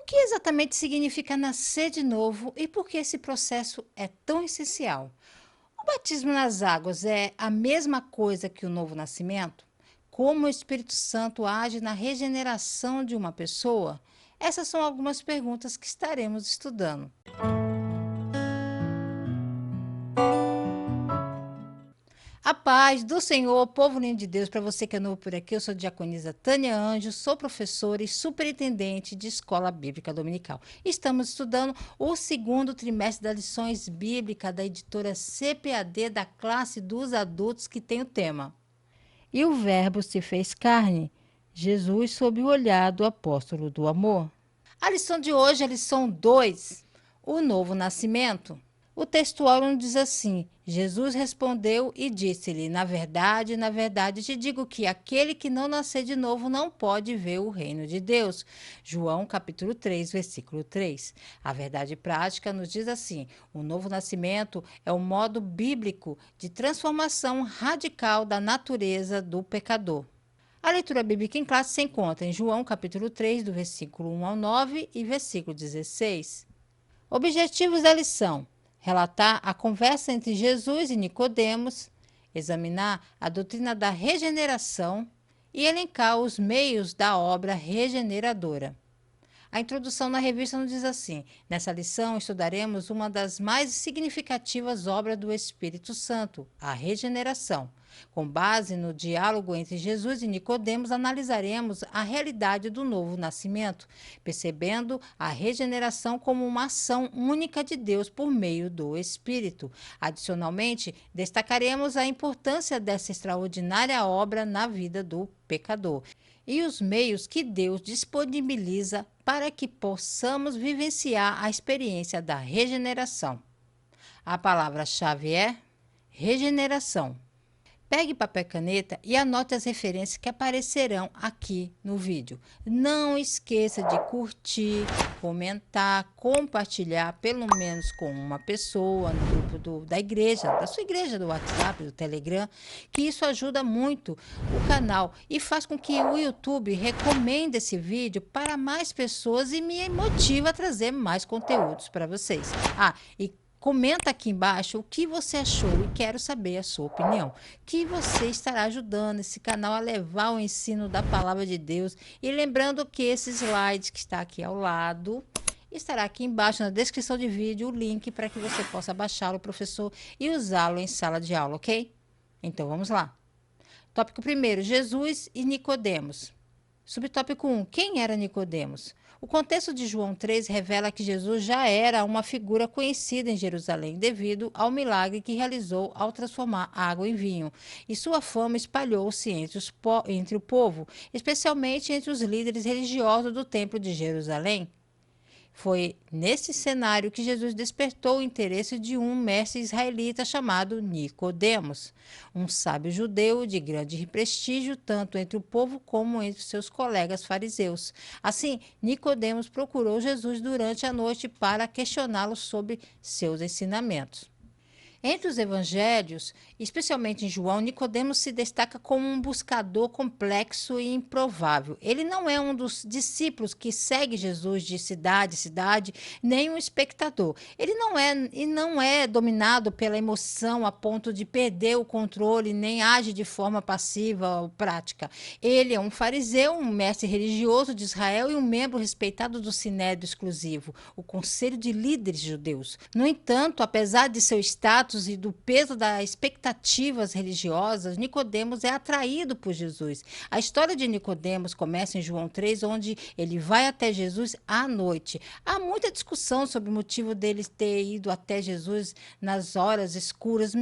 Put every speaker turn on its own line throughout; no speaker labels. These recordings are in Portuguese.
que exatamente significa nascer de novo e por que esse processo é tão essencial? O batismo nas águas é a mesma coisa que o novo nascimento? Como o Espírito Santo age na regeneração de uma pessoa? Essas são algumas perguntas que estaremos estudando. A paz do Senhor, povo lindo de Deus, para você que é novo por aqui, eu sou a diaconisa Tânia Anjos, sou professora e superintendente de Escola Bíblica Dominical. Estamos estudando o segundo trimestre das lições bíblicas da editora CPAD da classe dos adultos, que tem o tema E o Verbo se fez carne, Jesus sob o olhar do apóstolo do amor. A lição de hoje é a lição 2, o novo nascimento. O textual nos diz assim: Jesus respondeu e disse-lhe: na verdade, te digo que aquele que não nascer de novo não pode ver o reino de Deus. João capítulo 3, versículo 3. A verdade prática nos diz assim: o novo nascimento é o modo bíblico de transformação radical da natureza do pecador. A leitura bíblica em classe se encontra em João capítulo 3, do versículo 1 ao 9 e versículo 16. Objetivos da lição: relatar a conversa entre Jesus e Nicodemos, examinar a doutrina da regeneração e elencar os meios da obra regeneradora. A introdução na revista nos diz assim: nessa lição estudaremos uma das mais significativas obras do Espírito Santo, a regeneração. Com base no diálogo entre Jesus e Nicodemos, analisaremos a realidade do novo nascimento, percebendo a regeneração como uma ação única de Deus por meio do Espírito. Adicionalmente, destacaremos a importância dessa extraordinária obra na vida do pecador e os meios que Deus disponibiliza para que possamos vivenciar a experiência da regeneração. A palavra-chave é regeneração. Pegue papel e caneta e anote as referências que aparecerão aqui no vídeo. Não esqueça de curtir, comentar, compartilhar pelo menos com uma pessoa no grupo da igreja, da sua igreja, do WhatsApp, do Telegram, que isso ajuda muito o canal e faz com que o YouTube recomende esse vídeo para mais pessoas e me motiva a trazer mais conteúdos para vocês. E comenta aqui embaixo o que você achou e quero saber a sua opinião. Que você estará ajudando esse canal a levar o ensino da palavra de Deus. E lembrando que esse slide que está aqui ao lado estará aqui embaixo na descrição de vídeo o link para que você possa baixá-lo, professor, e usá-lo em sala de aula, ok? Então vamos lá. Tópico 1: Jesus e Nicodemos. Subtópico 1: quem era Nicodemos? O contexto de João 3 revela que Jesus já era uma figura conhecida em Jerusalém devido ao milagre que realizou ao transformar água em vinho, e sua fama espalhou-se entre o povo, especialmente entre os líderes religiosos do Templo de Jerusalém. Foi nesse cenário que Jesus despertou o interesse de um mestre israelita chamado Nicodemos, um sábio judeu de grande prestígio tanto entre o povo como entre seus colegas fariseus. Assim, Nicodemos procurou Jesus durante a noite para questioná-lo sobre seus ensinamentos. Entre os evangelhos, especialmente em João, Nicodemos se destaca como um buscador complexo e improvável. Ele não é um dos discípulos que segue Jesus de cidade em cidade, nem um espectador. Ele não é dominado pela emoção a ponto de perder o controle, nem age de forma passiva ou prática. Ele é um fariseu, um mestre religioso de Israel e um membro respeitado do Sinédrio exclusivo, o Conselho de Líderes Judeus. No entanto, apesar de seu status e do peso das expectativas religiosas, Nicodemos é atraído por Jesus. A história de Nicodemos começa em João 3, onde ele vai até Jesus à noite. Há muita discussão sobre o motivo dele ter ido até Jesus nas horas escuras.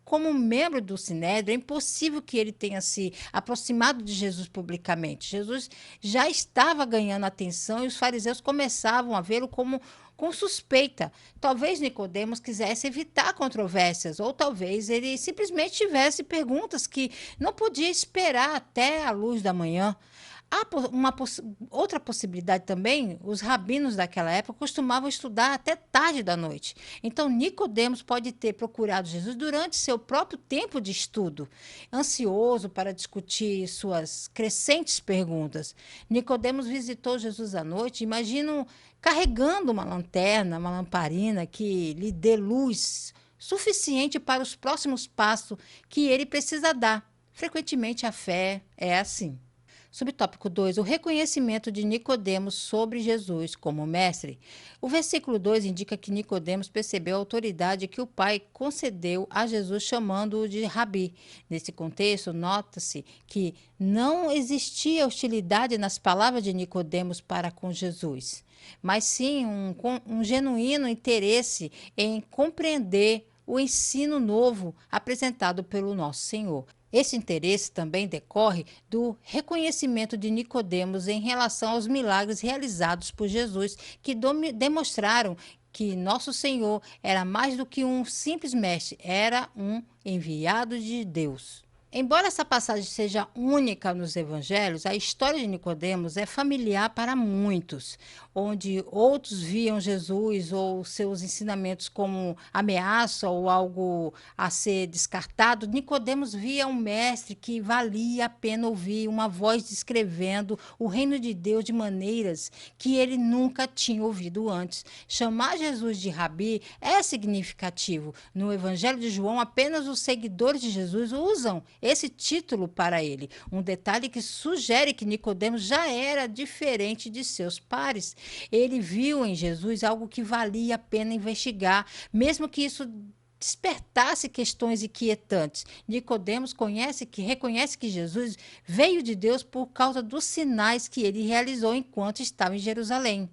Como membro do Sinédrio, é impossível que ele tenha se aproximado de Jesus publicamente. Jesus já estava ganhando atenção e os fariseus começavam a vê-lo com suspeita. Talvez Nicodemos quisesse evitar controvérsias, ou talvez ele simplesmente tivesse perguntas que não podia esperar até a luz da manhã. Outra possibilidade também, os rabinos daquela época costumavam estudar até tarde da noite. Então, Nicodemos pode ter procurado Jesus durante seu próprio tempo de estudo, ansioso para discutir suas crescentes perguntas. Nicodemos visitou Jesus à noite, imagino carregando uma lanterna, uma lamparina que lhe dê luz suficiente para os próximos passos que ele precisa dar. Frequentemente a fé é assim. Subtópico 2, o reconhecimento de Nicodemos sobre Jesus como mestre. O versículo 2 indica que Nicodemos percebeu a autoridade que o Pai concedeu a Jesus chamando-o de Rabi. Nesse contexto, nota-se que não existia hostilidade nas palavras de Nicodemos para com Jesus, mas sim um genuíno interesse em compreender o ensino novo apresentado pelo nosso Senhor. Esse interesse também decorre do reconhecimento de Nicodemos em relação aos milagres realizados por Jesus, que demonstraram que nosso Senhor era mais do que um simples mestre, era um enviado de Deus. Embora essa passagem seja única nos evangelhos, a história de Nicodemos é familiar para muitos, onde outros viam Jesus ou seus ensinamentos como ameaça ou algo a ser descartado. Nicodemos via um mestre que valia a pena ouvir, uma voz descrevendo o reino de Deus de maneiras que ele nunca tinha ouvido antes. Chamar Jesus de Rabi é significativo. No Evangelho de João, apenas os seguidores de Jesus usam esse título para ele, um detalhe que sugere que Nicodemos já era diferente de seus pares. Ele viu em Jesus algo que valia a pena investigar, mesmo que isso despertasse questões inquietantes. Nicodemos reconhece que Jesus veio de Deus por causa dos sinais que ele realizou enquanto estava em Jerusalém.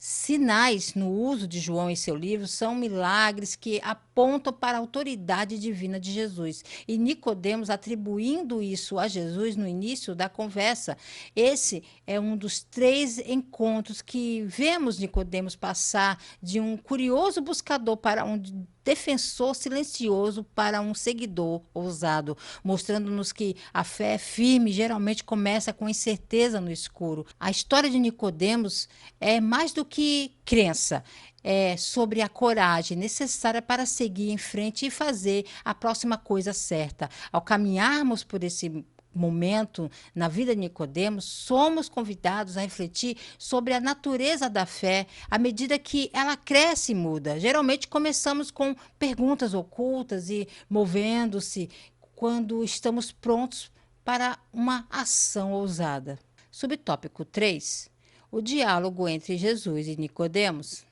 Sinais, no uso de João em seu livro, são milagres que apontam para a autoridade divina de Jesus. E Nicodemos atribuindo isso a Jesus no início da conversa. Esse é um dos 3 encontros que vemos Nicodemos passar de um curioso buscador para um defensor silencioso para um seguidor ousado, mostrando-nos que a fé firme geralmente começa com incerteza no escuro. A história de Nicodemos é mais do que crença, é sobre a coragem necessária para seguir em frente e fazer a próxima coisa certa. Ao caminharmos por esse momento na vida de Nicodemos, somos convidados a refletir sobre a natureza da fé à medida que ela cresce e muda. Geralmente começamos com perguntas ocultas e movendo-se quando estamos prontos para uma ação ousada. Subtópico 3. O diálogo entre Jesus e Nicodemos.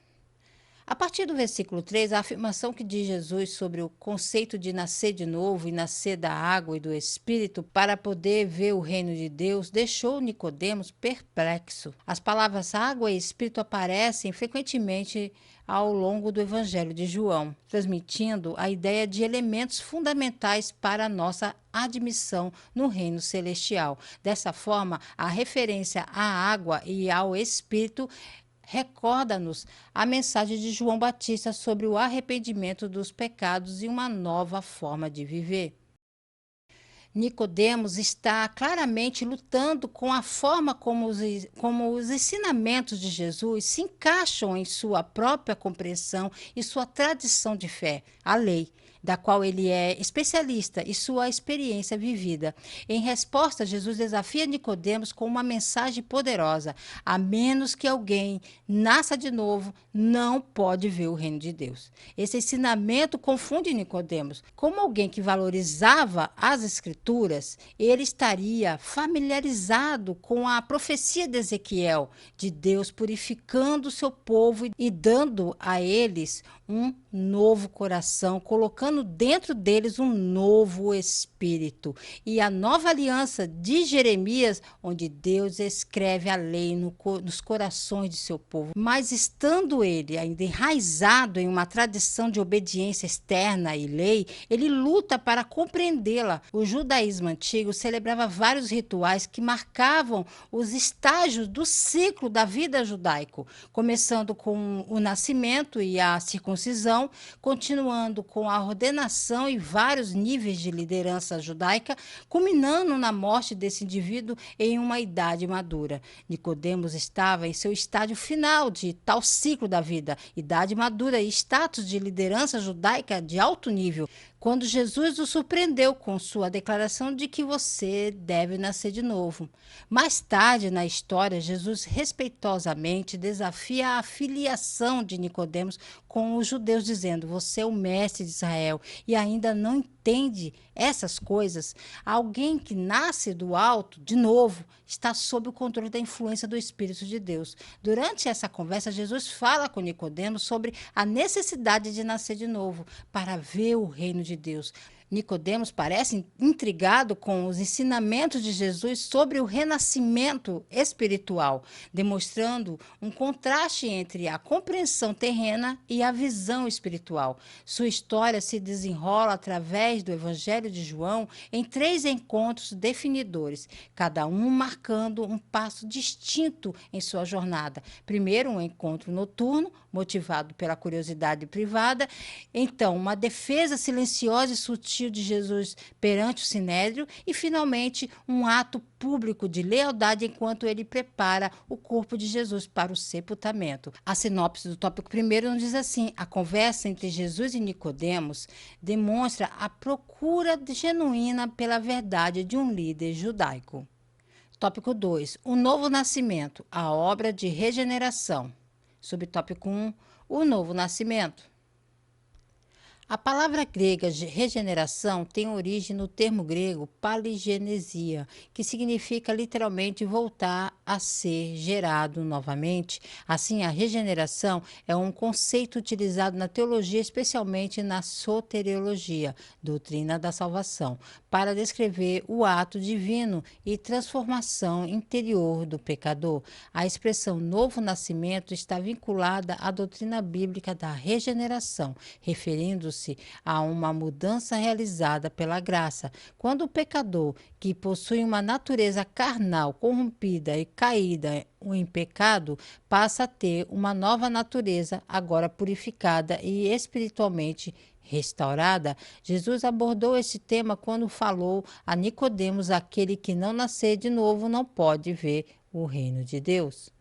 A partir do versículo 3, a afirmação que diz Jesus sobre o conceito de nascer de novo e nascer da água e do Espírito para poder ver o reino de Deus deixou Nicodemos perplexo. As palavras água e Espírito aparecem frequentemente ao longo do Evangelho de João, transmitindo a ideia de elementos fundamentais para a nossa admissão no reino celestial. Dessa forma, a referência à água e ao Espírito recorda-nos a mensagem de João Batista sobre o arrependimento dos pecados e uma nova forma de viver. Nicodemos está claramente lutando com a forma como os ensinamentos de Jesus se encaixam em sua própria compreensão e sua tradição de fé, a lei, da qual ele é especialista, e sua experiência vivida. Em resposta, Jesus desafia Nicodemos com uma mensagem poderosa: a menos que alguém nasça de novo, não pode ver o reino de Deus. Esse ensinamento confunde Nicodemos. Como alguém que valorizava as Escrituras, ele estaria familiarizado com a profecia de Ezequiel, de Deus purificando o seu povo e dando a eles um novo coração, colocando dentro deles um novo espírito. E a nova aliança de Jeremias, onde Deus escreve a lei nos corações de seu povo. Mas estando ele ainda enraizado em uma tradição de obediência externa e lei, ele luta para compreendê-la. O judaísmo antigo celebrava vários rituais que marcavam os estágios do ciclo da vida judaico, começando com o nascimento e a circuncisão, continuando com a ordenação e vários níveis de liderança judaica, culminando na morte desse indivíduo em uma idade madura. Nicodemos estava em seu estágio final de tal ciclo da vida, idade madura e status de liderança judaica de alto nível, quando Jesus o surpreendeu com sua declaração de que você deve nascer de novo. Mais tarde na história, Jesus respeitosamente desafia a filiação de Nicodemos com os judeus, dizendo: você é o mestre de Israel e ainda não entende essas coisas. Alguém que nasce do alto, de novo, está sob o controle da influência do Espírito de Deus. Durante essa conversa, Jesus fala com Nicodemos sobre a necessidade de nascer de novo para ver o reino de Deus. Nicodemos parece intrigado com os ensinamentos de Jesus sobre o renascimento espiritual, demonstrando um contraste entre a compreensão terrena e a visão espiritual. Sua história se desenrola através do Evangelho de João em 3 encontros definidores, cada um marcando um passo distinto em sua jornada. Primeiro, um encontro noturno, motivado pela curiosidade privada. Então, uma defesa silenciosa e sutil de Jesus perante o Sinédrio e, finalmente, um ato público de lealdade enquanto ele prepara o corpo de Jesus para o sepultamento. A sinopse do tópico primeiro nos diz assim: a conversa entre Jesus e Nicodemos demonstra a procura genuína pela verdade de um líder judaico. Tópico 2. O novo nascimento, a obra de regeneração. Subtópico 1. O novo nascimento. A palavra grega de regeneração tem origem no termo grego paligenesia, que significa literalmente voltar a ser gerado novamente. Assim, a regeneração é um conceito utilizado na teologia, especialmente na soteriologia, doutrina da salvação, para descrever o ato divino e transformação interior do pecador. A expressão novo nascimento está vinculada à doutrina bíblica da regeneração, referindo-se a uma mudança realizada pela graça. Quando o pecador, que possui uma natureza carnal, corrompida e caída em pecado, passa a ter uma nova natureza, agora purificada e espiritualmente restaurada. Jesus abordou esse tema quando falou a Nicodemos: aquele que não nascer de novo não pode ver o reino de Deus.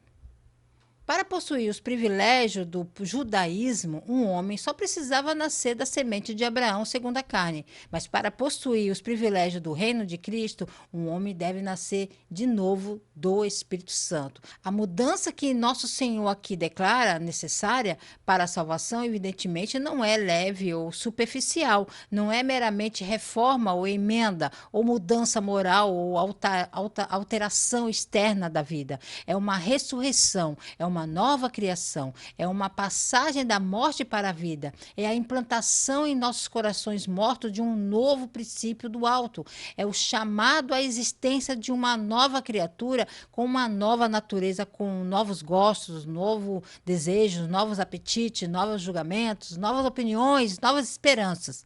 Para possuir os privilégios do judaísmo, um homem só precisava nascer da semente de Abraão segundo a carne. Mas para possuir os privilégios do reino de Cristo, um homem deve nascer de novo do Espírito Santo. A mudança que nosso Senhor aqui declara necessária para a salvação, evidentemente, não é leve ou superficial. Não é meramente reforma ou emenda, ou mudança moral ou alteração externa da vida. É uma ressurreição, é uma nova criação, é uma passagem da morte para a vida, é a implantação em nossos corações mortos de um novo princípio do alto, é o chamado à existência de uma nova criatura com uma nova natureza, com novos gostos, novos desejos, novos apetites, novos julgamentos, novas opiniões, novas esperanças.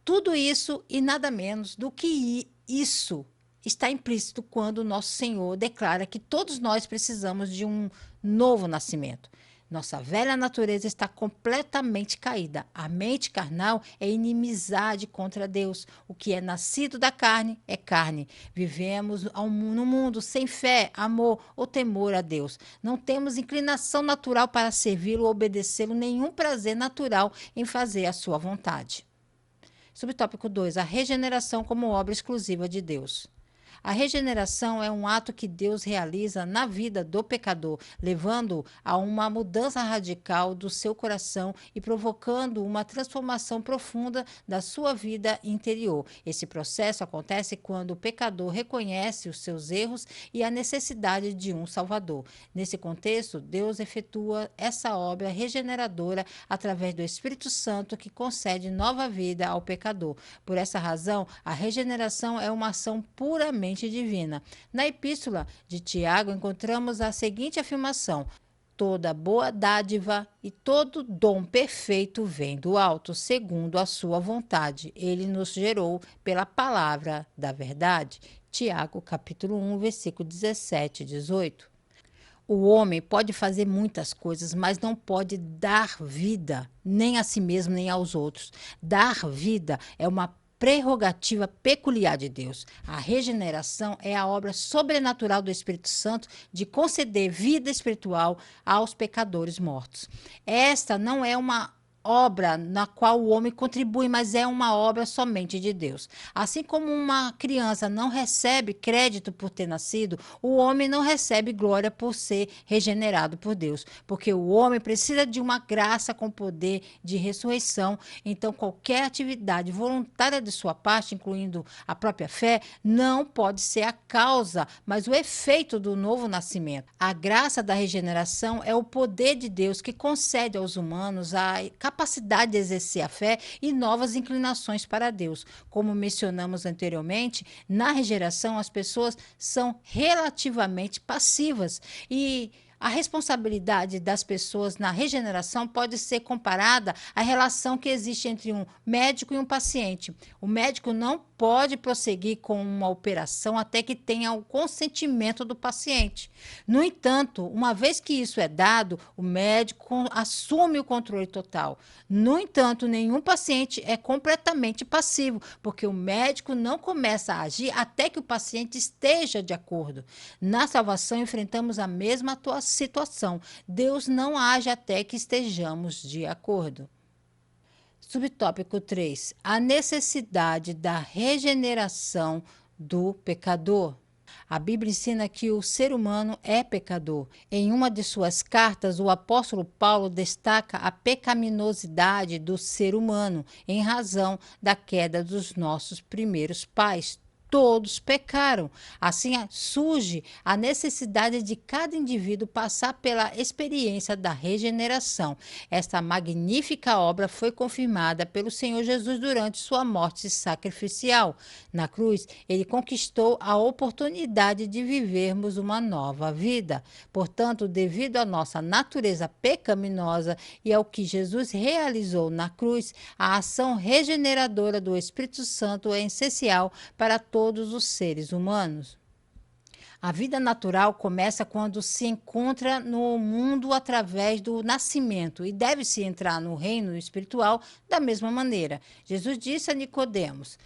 Tudo isso e nada menos do que isso está implícito quando nosso Senhor declara que todos nós precisamos de um novo nascimento. Nossa velha natureza está completamente caída. A mente carnal é inimizade contra Deus. O que é nascido da carne é carne. Vivemos no mundo sem fé, amor ou temor a Deus. Não temos inclinação natural para servi-lo ou obedecê-lo, nenhum prazer natural em fazer a sua vontade. Subtópico 2. A regeneração como obra exclusiva de Deus. A regeneração é um ato que Deus realiza na vida do pecador, levando a uma mudança radical do seu coração e provocando uma transformação profunda da sua vida interior. Esse processo acontece quando o pecador reconhece os seus erros e a necessidade de um Salvador. Nesse contexto, Deus efetua essa obra regeneradora através do Espírito Santo, que concede nova vida ao pecador. Por essa razão, a regeneração é uma ação puramente divina. Na epístola de Tiago, encontramos a seguinte afirmação: toda boa dádiva e todo dom perfeito vem do alto, segundo a sua vontade. Ele nos gerou pela palavra da verdade. Tiago, capítulo 1, versículo 17 e 18. O homem pode fazer muitas coisas, mas não pode dar vida, nem a si mesmo, nem aos outros. Dar vida é uma prerrogativa peculiar de Deus. A regeneração é a obra sobrenatural do Espírito Santo de conceder vida espiritual aos pecadores mortos. Esta não é uma obra na qual o homem contribui, mas é uma obra somente de Deus. Assim como uma criança não recebe crédito por ter nascido, o homem não recebe glória por ser regenerado por Deus, porque o homem precisa de uma graça com poder de ressurreição. Então, qualquer atividade voluntária de sua parte, incluindo a própria fé, não pode ser a causa, mas o efeito do novo nascimento. A graça da regeneração é o poder de Deus que concede aos humanos a capacidade de exercer a fé e novas inclinações para Deus. Como mencionamos anteriormente, na regeneração as pessoas são relativamente passivas e a responsabilidade das pessoas na regeneração pode ser comparada à relação que existe entre um médico e um paciente. O médico não pode prosseguir com uma operação até que tenha o consentimento do paciente. No entanto, uma vez que isso é dado, o médico assume o controle total. No entanto, nenhum paciente é completamente passivo, porque o médico não começa a agir até que o paciente esteja de acordo. Na salvação, enfrentamos a mesma situação. Deus não age até que estejamos de acordo. Subtópico 3. A necessidade da regeneração do pecador. A Bíblia ensina que o ser humano é pecador. Em uma de suas cartas, o apóstolo Paulo destaca a pecaminosidade do ser humano em razão da queda dos nossos primeiros pais. Todos pecaram. Assim surge a necessidade de cada indivíduo passar pela experiência da regeneração. Esta magnífica obra foi confirmada pelo Senhor Jesus durante sua morte sacrificial. Na cruz, ele conquistou a oportunidade de vivermos uma nova vida. Portanto, devido à nossa natureza pecaminosa e ao que Jesus realizou na cruz, a ação regeneradora do Espírito Santo é essencial para todos os seres humanos. A vida natural começa quando se encontra no mundo através do nascimento e deve-se entrar no reino espiritual da mesma maneira. Jesus disse a Nicodemos: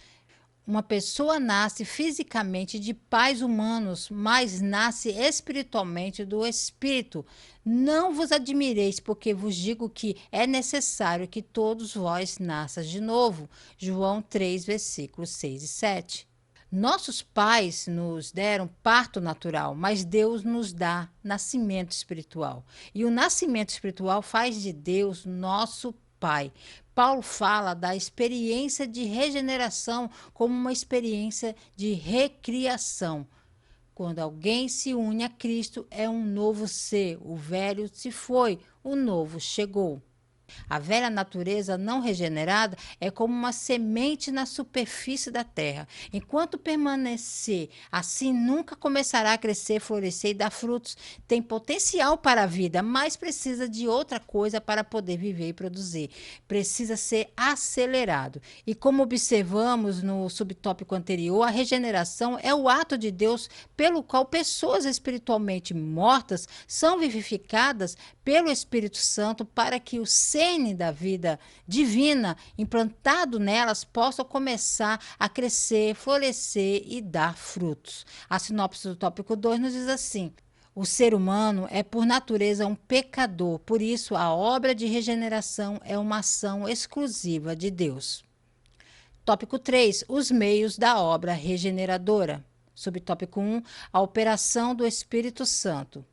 uma pessoa nasce fisicamente de pais humanos, mas nasce espiritualmente do Espírito. Não vos admireis, porque vos digo que é necessário que todos vós nasças de novo. João 3, versículos 6 e 7. Nossos pais nos deram parto natural, mas Deus nos dá nascimento espiritual. E o nascimento espiritual faz de Deus nosso Pai. Paulo fala da experiência de regeneração como uma experiência de recriação. Quando alguém se une a Cristo, é um novo ser. O velho se foi, o novo chegou. A velha natureza não regenerada é como uma semente na superfície da terra. Enquanto permanecer assim, nunca começará a crescer, florescer e dar frutos. Tem potencial para a vida, mas precisa de outra coisa para poder viver e produzir. Precisa ser acelerado. E como observamos no subtópico anterior, a regeneração é o ato de Deus pelo qual pessoas espiritualmente mortas são vivificadas pelo Espírito Santo para que o sene da vida divina implantado nelas possa começar a crescer, florescer e dar frutos. A sinopse do tópico 2 nos diz assim: o ser humano é por natureza um pecador, por isso a obra de regeneração é uma ação exclusiva de Deus. Tópico 3. Os meios da obra regeneradora. Subtópico 1. A operação do Espírito Santo.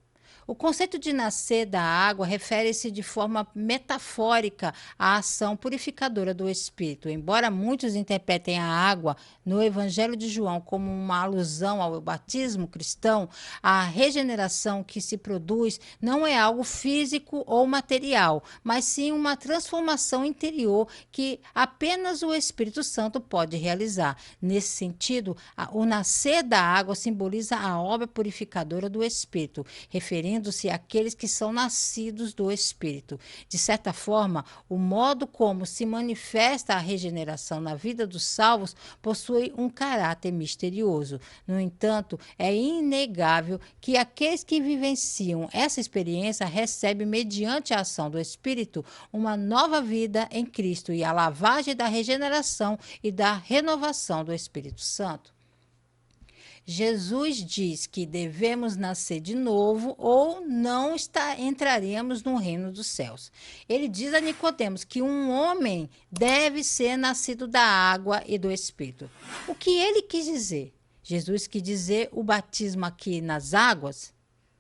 O conceito de nascer da água refere-se de forma metafórica à ação purificadora do Espírito. Embora muitos interpretem a água no Evangelho de João como uma alusão ao batismo cristão, a regeneração que se produz não é algo físico ou material, mas sim uma transformação interior que apenas o Espírito Santo pode realizar. Nesse sentido, o nascer da água simboliza a obra purificadora do Espírito, referindo referindo-se àqueles que são nascidos do Espírito. De certa forma, o modo como se manifesta a regeneração na vida dos salvos possui um caráter misterioso. No entanto, é inegável que aqueles que vivenciam essa experiência recebem, mediante a ação do Espírito, uma nova vida em Cristo e a lavagem da regeneração e da renovação do Espírito Santo. Jesus diz que devemos nascer de novo ou não entraremos no reino dos céus. Ele diz a Nicodemos que um homem deve ser nascido da água e do Espírito. O que ele quis dizer? Jesus quis dizer o batismo aqui nas águas?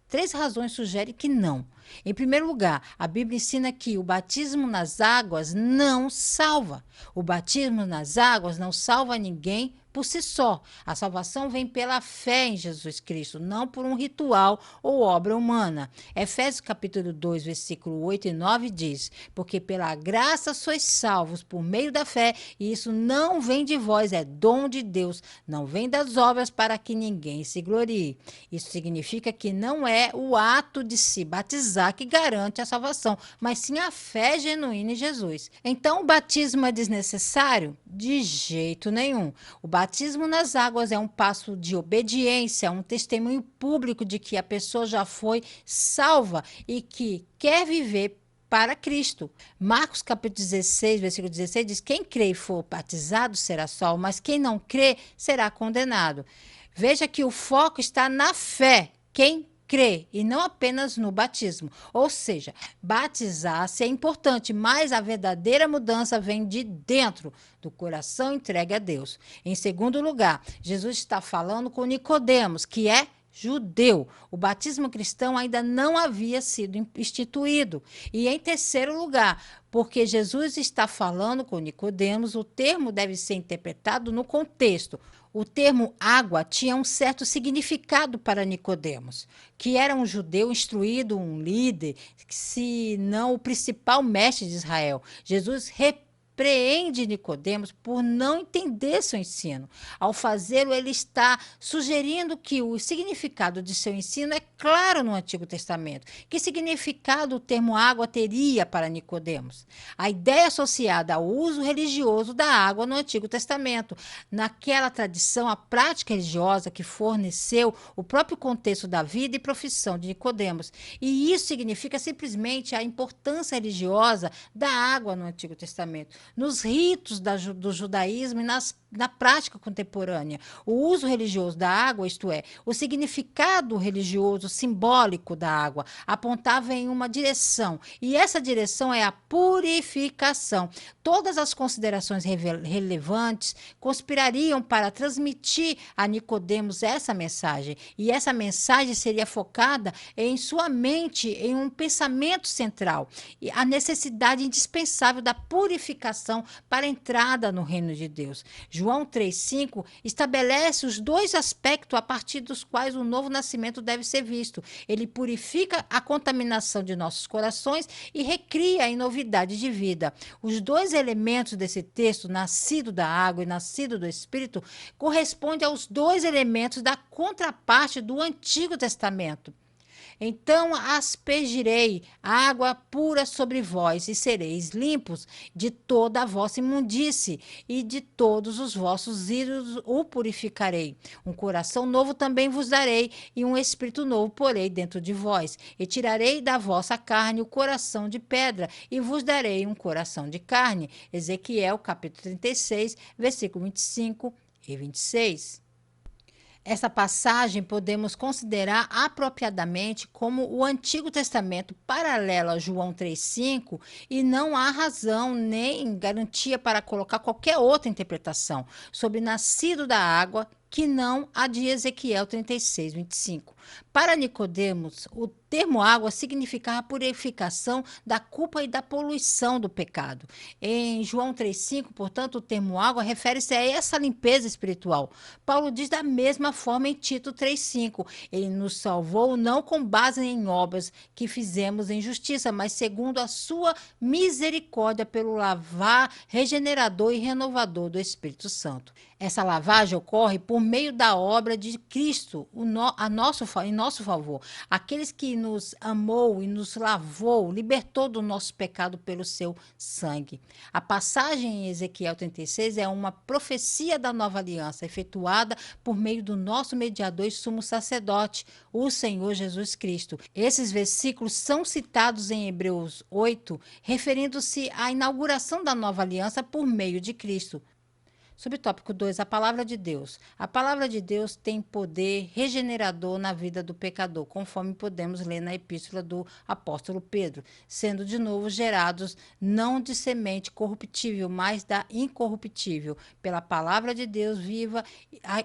3 razões sugerem que não. Em primeiro lugar, a Bíblia ensina que o batismo nas águas não salva. O batismo nas águas não salva ninguém por si só. A salvação vem pela fé em Jesus Cristo, não por um ritual ou obra humana. Efésios capítulo 2, versículo 8 e 9 diz: porque pela graça sois salvos por meio da fé, e isso não vem de vós, é dom de Deus, não vem das obras para que ninguém se glorie. Isso significa que não é o ato de se batizar que garante a salvação, mas sim a fé genuína em Jesus. Então, o batismo é desnecessário? De jeito nenhum. O batismo nas águas é um passo de obediência, um testemunho público de que a pessoa já foi salva e que quer viver para Cristo. Marcos capítulo 16, versículo 16 diz: quem crê e for batizado será salvo, mas quem não crê será condenado. Veja que o foco está na fé. Quem crê e não apenas no batismo. Ou seja, batizar-se é importante, mas a verdadeira mudança vem de dentro do coração entregue a Deus. Em segundo lugar, Jesus está falando com Nicodemos, que é judeu. O batismo cristão ainda não havia sido instituído. E em terceiro lugar, porque Jesus está falando com Nicodemos, o termo deve ser interpretado no contexto. O termo água tinha um certo significado para Nicodemos, que era um judeu instruído, um líder, se não o principal mestre de Israel. Jesus repreende Nicodemos por não entender seu ensino. Ao fazê-lo, ele está sugerindo que o significado de seu ensino é claro no Antigo Testamento. Que significado o termo água teria para Nicodemos? A ideia associada ao uso religioso da água no Antigo Testamento. Naquela tradição, a prática religiosa que forneceu o próprio contexto da vida e profissão de Nicodemos. E isso significa simplesmente a importância religiosa da água no Antigo Testamento, nos ritos do judaísmo e na prática contemporânea. O uso religioso da água, isto é, o significado religioso simbólico da água, apontava em uma direção, e essa direção é a purificação. Todas as considerações relevantes conspirariam para transmitir a Nicodemos essa mensagem, e essa mensagem seria focada em sua mente, em um pensamento central, e a necessidade indispensável da purificação para a entrada no reino de Deus. João 3,5 estabelece os 2 aspectos a partir dos quais o novo nascimento deve ser visto. Ele purifica a contaminação de nossos corações e recria em novidade de vida. Os 2 elementos desse texto, nascido da água e nascido do Espírito, correspondem aos 2 elementos da contraparte do Antigo Testamento. Então aspergirei água pura sobre vós, e sereis limpos de toda a vossa imundície, e de todos os vossos ídolos o purificarei. Um coração novo também vos darei, e um espírito novo porei dentro de vós. E tirarei da vossa carne o coração de pedra, e vos darei um coração de carne. Ezequiel, capítulo 36, versículo 25 e 26. Essa passagem podemos considerar apropriadamente como o Antigo Testamento paralelo a João 3,5, e não há razão nem garantia para colocar qualquer outra interpretação sobre nascido da água que não a de Ezequiel 36, 25. Para Nicodemos, o termo água significava a purificação da culpa e da poluição do pecado. Em João 3,5, portanto, o termo água refere-se a essa limpeza espiritual. Paulo diz da mesma forma em Tito 3,5. Ele nos salvou não com base em obras que fizemos em justiça, mas segundo a sua misericórdia pelo lavar regenerador e renovador do Espírito Santo. Essa lavagem ocorre por meio da obra de Cristo em nosso nosso favor. Aqueles que nos amou e nos lavou, libertou do nosso pecado pelo seu sangue. A passagem em Ezequiel 36 é uma profecia da nova aliança, efetuada por meio do nosso mediador e sumo sacerdote, o Senhor Jesus Cristo. Esses versículos são citados em Hebreus 8, referindo-se à inauguração da nova aliança por meio de Cristo. Subtópico 2, a palavra de Deus. A palavra de Deus tem poder regenerador na vida do pecador, conforme podemos ler na epístola do apóstolo Pedro, sendo de novo gerados não de semente corruptível, mas da incorruptível, pela palavra de Deus viva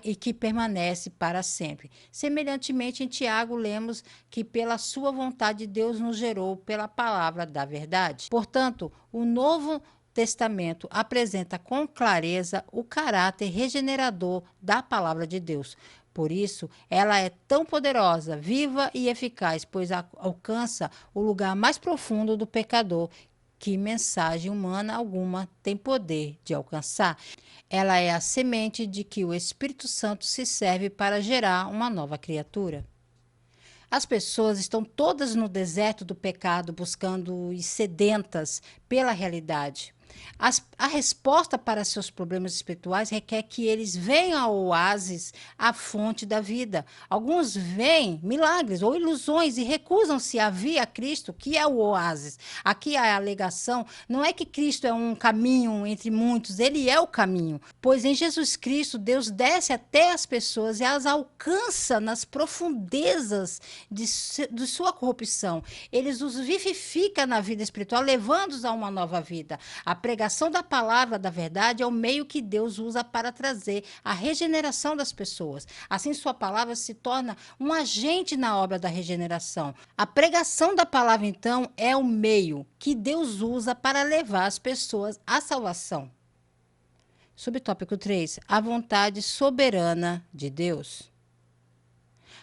e que permanece para sempre. Semelhantemente, em Tiago, lemos que pela sua vontade Deus nos gerou pela palavra da verdade. Portanto, o Novo Testamento apresenta com clareza o caráter regenerador da palavra de Deus. Por isso, ela é tão poderosa, viva e eficaz, pois alcança o lugar mais profundo do pecador, que mensagem humana alguma tem poder de alcançar. Ela é a semente de que o Espírito Santo se serve para gerar uma nova criatura. As pessoas estão todas no deserto do pecado, buscando e sedentas pela realidade. A resposta para seus problemas espirituais requer que eles venham ao oásis, à fonte da vida. Alguns veem milagres ou ilusões e recusam-se a vir a Cristo, que é o oásis. Aqui a alegação não é que Cristo é um caminho entre muitos, ele é o caminho. Pois em Jesus Cristo, Deus desce até as pessoas e as alcança nas profundezas de sua corrupção. Ele os vivifica na vida espiritual, levando-os a uma nova vida. A pregação da palavra da verdade é o meio que Deus usa para trazer a regeneração das pessoas. Assim, sua palavra se torna um agente na obra da regeneração. A pregação da palavra, então, é o meio que Deus usa para levar as pessoas à salvação. Subtópico 3. A vontade soberana de Deus.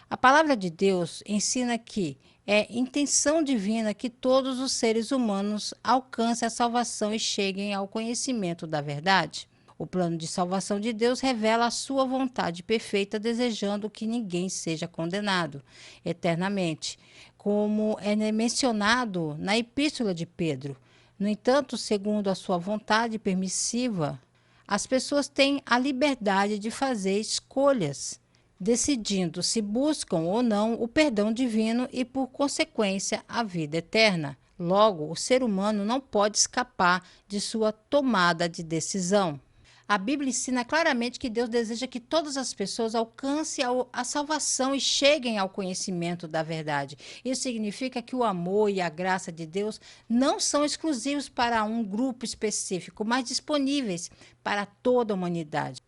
A palavra de Deus ensina que é intenção divina que todos os seres humanos alcancem a salvação e cheguem ao conhecimento da verdade. O plano de salvação de Deus revela a sua vontade perfeita, desejando que ninguém seja condenado eternamente, como é mencionado na epístola de Pedro. No entanto, segundo a sua vontade permissiva, as pessoas têm a liberdade de fazer escolhas, decidindo se buscam ou não o perdão divino e, por consequência, a vida eterna. Logo, o ser humano não pode escapar de sua tomada de decisão. A Bíblia ensina claramente que Deus deseja que todas as pessoas alcancem a salvação e cheguem ao conhecimento da verdade. Isso significa que o amor e a graça de Deus não são exclusivos para um grupo específico, mas disponíveis para toda a humanidade.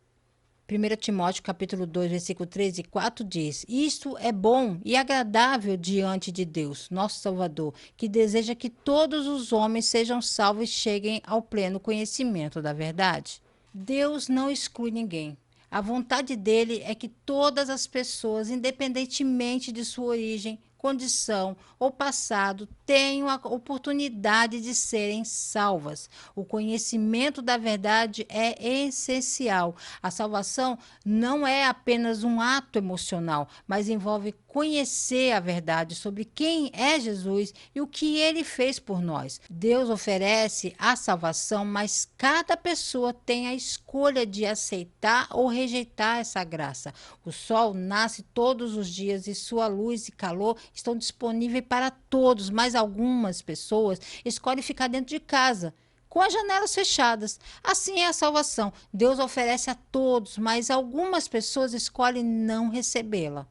1 Timóteo capítulo 2, versículo 3 e 4 diz: Isto é bom e agradável diante de Deus, nosso Salvador, que deseja que todos os homens sejam salvos e cheguem ao pleno conhecimento da verdade. Deus não exclui ninguém. A vontade dele é que todas as pessoas, independentemente de sua origem, condição ou passado, tenham a oportunidade de serem salvas. O conhecimento da verdade é essencial. A salvação não é apenas um ato emocional, mas envolve conhecer a verdade sobre quem é Jesus e o que ele fez por nós. Deus oferece a salvação, mas cada pessoa tem a escolha de aceitar ou rejeitar essa graça. O sol nasce todos os dias e sua luz e calor estão disponíveis para todos, mas algumas pessoas escolhem ficar dentro de casa, com as janelas fechadas. Assim é a salvação. Deus oferece a todos, mas algumas pessoas escolhem não recebê-la.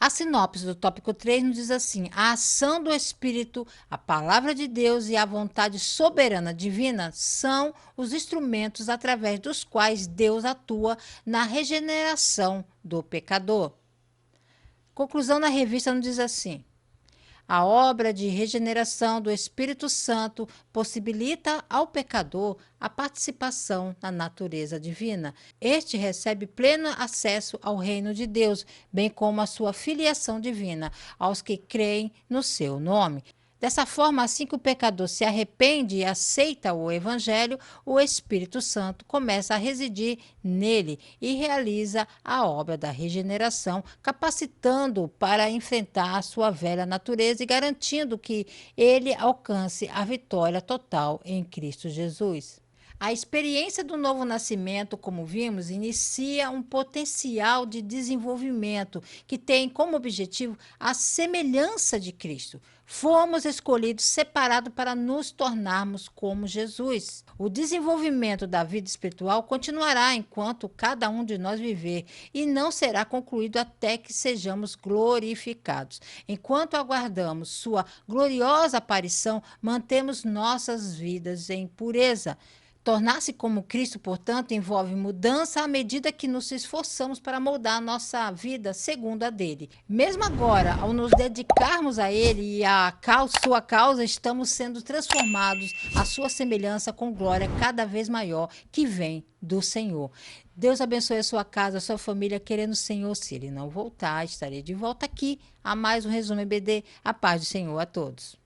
A sinopse do tópico 3 nos diz assim: a ação do Espírito, a palavra de Deus e a vontade soberana divina são os instrumentos através dos quais Deus atua na regeneração do pecador. Conclusão da revista nos diz assim: a obra de regeneração do Espírito Santo possibilita ao pecador a participação na natureza divina. Este recebe pleno acesso ao reino de Deus, bem como a sua filiação divina, aos que creem no seu nome. Dessa forma, assim que o pecador se arrepende e aceita o Evangelho, o Espírito Santo começa a residir nele e realiza a obra da regeneração, capacitando-o para enfrentar a sua velha natureza e garantindo que ele alcance a vitória total em Cristo Jesus. A experiência do novo nascimento, como vimos, inicia um potencial de desenvolvimento que tem como objetivo a semelhança de Cristo. Fomos escolhidos, separados para nos tornarmos como Jesus. O desenvolvimento da vida espiritual continuará enquanto cada um de nós viver e não será concluído até que sejamos glorificados. Enquanto aguardamos sua gloriosa aparição, mantemos nossas vidas em pureza. Tornar-se como Cristo, portanto, envolve mudança à medida que nos esforçamos para moldar a nossa vida segundo a dele. Mesmo agora, ao nos dedicarmos a ele e sua causa, estamos sendo transformados à sua semelhança com glória cada vez maior que vem do Senhor. Deus abençoe a sua casa, a sua família, querendo o Senhor. Se ele não voltar, estarei de volta aqui a mais um Resumo EBD. A paz do Senhor a todos.